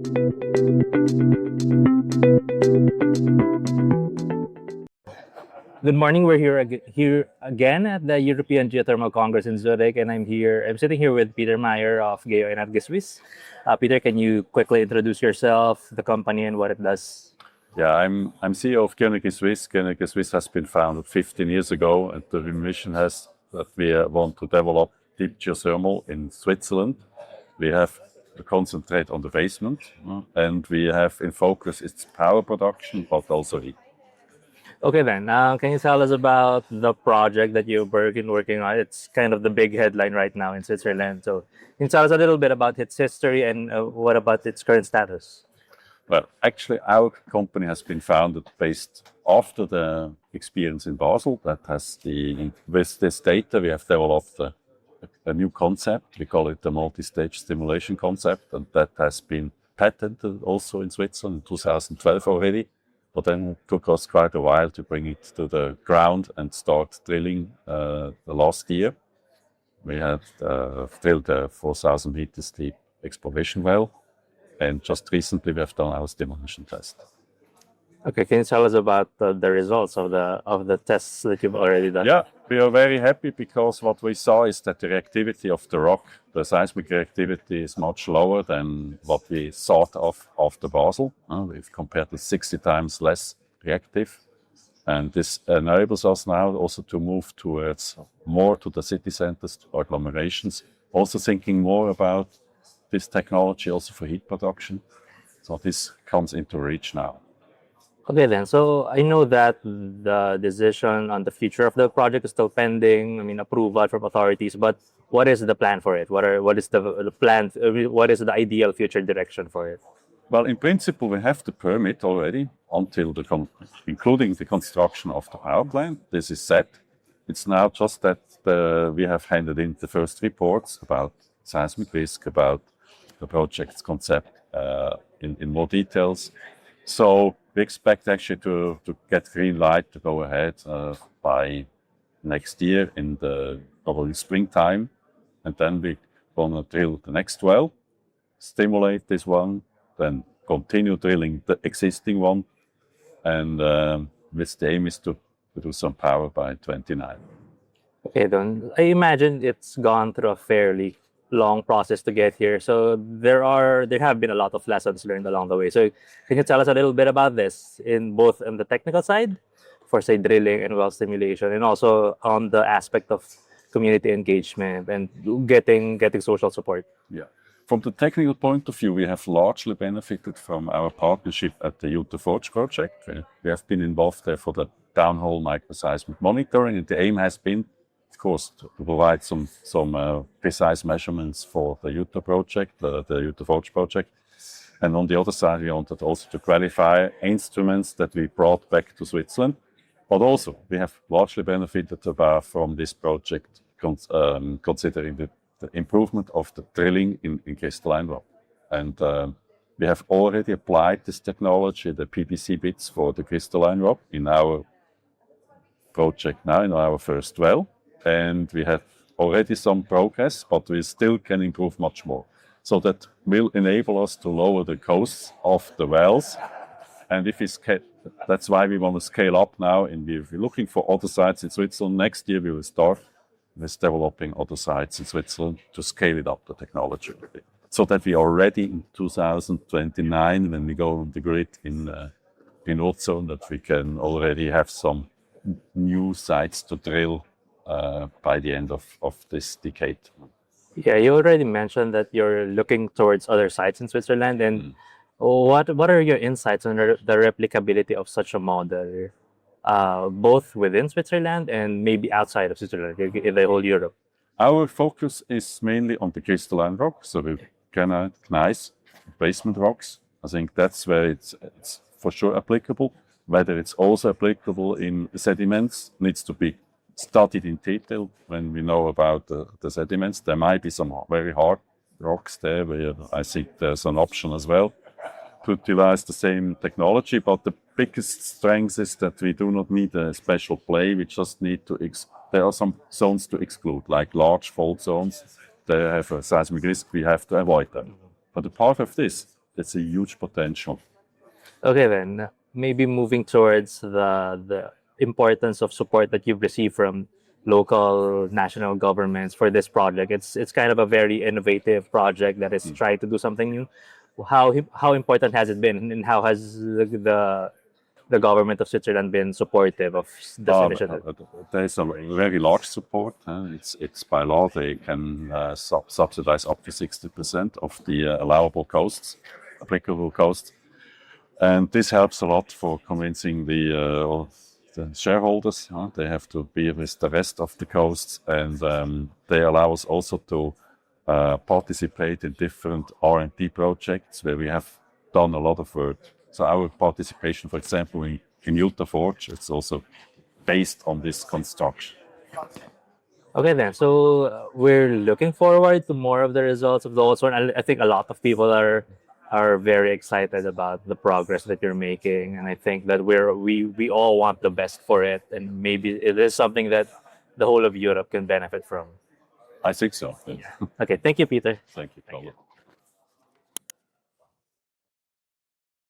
Good morning. We're here again at the European Geothermal Congress in Zurich, and I'm sitting here with Peter Meier of Geo Energie Suisse. Peter, can you quickly introduce yourself, the company, and what it does? Yeah, I'm CEO of Geo Energie Suisse. Geo Energie Suisse has been founded 15 years ago, and the mission has that we want to develop deep geothermal in Switzerland. We have to concentrate on the basement, and we have in focus its power production, but also heat. Okay, then. Can you tell us about the project that you're working on? It's kind of the big headline right now in Switzerland. So, can you tell us a little bit about its history and what about its current status? Well, actually, our company has been founded based after the experience in Basel. With this data, we have developed a new concept. We call it the multi-stage stimulation concept, and that has been patented also in Switzerland in 2012 already. But then it took us quite a while to bring it to the ground and start drilling the last year. We had drilled a 4,000 meters deep exploration well, and just recently we have done our stimulation test. Okay, can you tell us about the results of the tests that you've already done? Yeah, we are very happy because what we saw is that the reactivity of the rock, the seismic reactivity, is much lower than what we thought of after Basel. We've compared to 60 times less reactive. And this enables us now also to move towards more to the city centers, to agglomerations, also thinking more about this technology also for heat production. So this comes into reach now. Okay, then. So I know that the decision on the future of the project is still pending. I mean, approval from authorities. But what is the plan for it? What is the plan? What is the ideal future direction for it? Well, in principle, we have the permit already until including the construction of the power plant. This is set. It's now just that we have handed in the first reports about seismic risk, about the project's concept in more details. So we expect actually to get green light to go ahead by next year in the probably springtime. And then we're going to drill the next well, stimulate this one, then continue drilling the existing one. And with the aim is to do some power by 29. Okay, then. I imagine it's gone through a fairly long process to get here. So there have been a lot of lessons learned along the way. So can you tell us a little bit about this in both on the technical side for say drilling and well stimulation, and also on the aspect of community engagement and getting social support? Yeah. From the technical point of view, we have largely benefited from our partnership at the Utah Forge project. We have been involved there for the downhole microseismic monitoring, and the aim has been, of course, to provide some precise measurements for the Utah project, the Utah Forge project. And on the other side, we wanted also to qualify instruments that we brought back to Switzerland. But also, we have largely benefited from this project, considering the improvement of the drilling in crystalline rock. And we have already applied this technology, the PBC bits for the crystalline rock, in our project now, in our first well. And we have already some progress, but we still can improve much more. So that will enable us to lower the costs of the wells. And that's why we want to scale up now. And we're looking for other sites in Switzerland. Next year we will start with developing other sites in Switzerland to scale it up, the technology. So that we are ready in 2029, when we go on the grid in Haute Sorne, that we can already have some new sites to drill by the end of this decade. Yeah, you already mentioned that you're looking towards other sites in Switzerland. And what are your insights on the replicability of such a model, both within Switzerland and maybe outside of Switzerland, in the whole Europe? Our focus is mainly on the crystalline rock, so we can nice basement rocks. I think that's where it's for sure applicable. Whether it's also applicable in sediments needs to be studied in detail when we know about the sediments. There might be some very hard rocks there where I think there's an option as well to utilize the same technology. But the biggest strength is that we do not need a special play. We just need to, there are some zones to exclude, like large fault zones. They have a seismic risk, we have to avoid them. But apart of this, it's a huge potential. Okay, then maybe moving towards the importance of support that you've received from local national governments for this project. It's kind of a very innovative project that is trying to do something new. How important has it been, and how has the government of Switzerland been supportive of this initiative? There is a very large support. It's by law they can subsidize up to 60% of the allowable costs, applicable costs, and this helps a lot for convincing the shareholders. They have to be with the rest of the costs, and they allow us also to participate in different R&D projects where we have done a lot of work. So our participation, for example, in Utah Forge, it's also based on this construction. Okay, then. So we're looking forward to more of the results of the Haute Sorne. I think a lot of people are very excited about the progress that you're making, and I think that we all want the best for it, and maybe it is something that the whole of Europe can benefit from. I think so. Yeah. Okay, thank you, Peter. Thank you, Paolo.